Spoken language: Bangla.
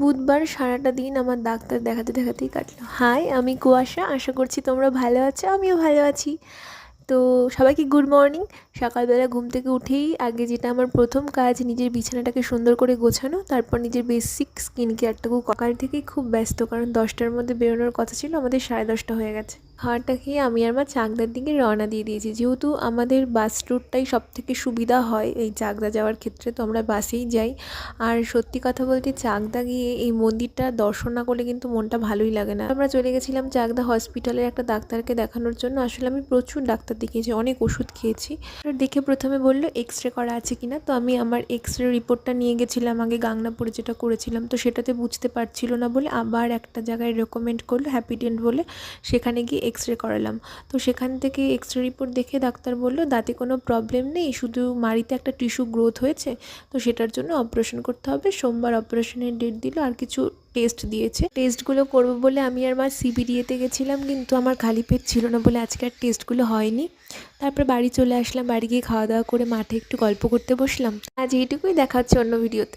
বুধবার সারাটা দিন আমার ডাক্তার দেখাতে দেখাতেই কাটলো। হাই, আমি কুয়াশা। আশা করছি তোমরা ভালো আছো, আমিও ভালো আছি। তো সবাইকে গুড মর্নিং। সকালবেলা ঘুম থেকে উঠেই আগে যেটা আমার প্রথম কাজ, নিজের বিছানাটাকে সুন্দর করে গোছানো, তারপর নিজের বেসিক স্কিন কেয়ারটুকু। সকাল থেকেই খুব ব্যস্ত, কারণ 10টার মধ্যে বেরোনোর কথা ছিল, আমাদের 10:30 হয়ে গেছে। খাওয়াটা খেয়ে আমি আর মা চাকদার দিকে রওনা দিয়ে দিয়েছি। যেহেতু আমাদের বাস রুটটাই সব থেকে সুবিধা হয় এই চাকদা যাওয়ার ক্ষেত্রে, তো আমরা বাসেই যাই। আর সত্যি কথা বলতে চাকদা গিয়ে এই মন্দিরটা দর্শন না করলে কিন্তু মনটা ভালোই লাগে না। আমরা চলে গেছিলাম চাকদা হসপিটালের একটা ডাক্তারকে দেখানোর জন্য। আসলে আমি প্রচুর ডাক্তার দেখিয়েছি, অনেক ওষুধ খেয়েছি। দেখে প্রথমে বললো এক্স রে করা আছে কিনা, তো আমি আমার এক্স রে রিপোর্টটা নিয়ে গেছিলাম আগে গাংনাপুরে যেটা করেছিলাম, তো সেটাতে বুঝতে পারছিল না বলে আবার একটা জায়গায় রেকমেন্ড করলো, হ্যাপিডেন্ট বলে, সেখানে গিয়ে এক্স রে করালাম। তো সেখান থেকে এক্স রে রিপোর্ট দেখে ডাক্তার বললো দাঁতে কোনো প্রবলেম নেই, শুধু মাড়িতে একটা টিস্যু গ্রোথ হয়েছে, তো সেটার জন্য অপারেশন করতে হবে। সোমবার অপারেশনের ডেট দিল, আর কিছু টেস্ট দিয়েছে। টেস্টগুলো করবো বলে আমি আর মা সিবিডিএতে গেছিলাম, কিন্তু আমার খালি পেট ছিল না বলে আজকে আর টেস্টগুলো হয়নি। তারপর বাড়ি চলে আসলাম, বাড়ি গিয়ে খাওয়া দাওয়া করে মাঠে একটু গল্প করতে বসলাম। আজ এইটুকুই, দেখা হচ্ছে অন্য ভিডিওতে।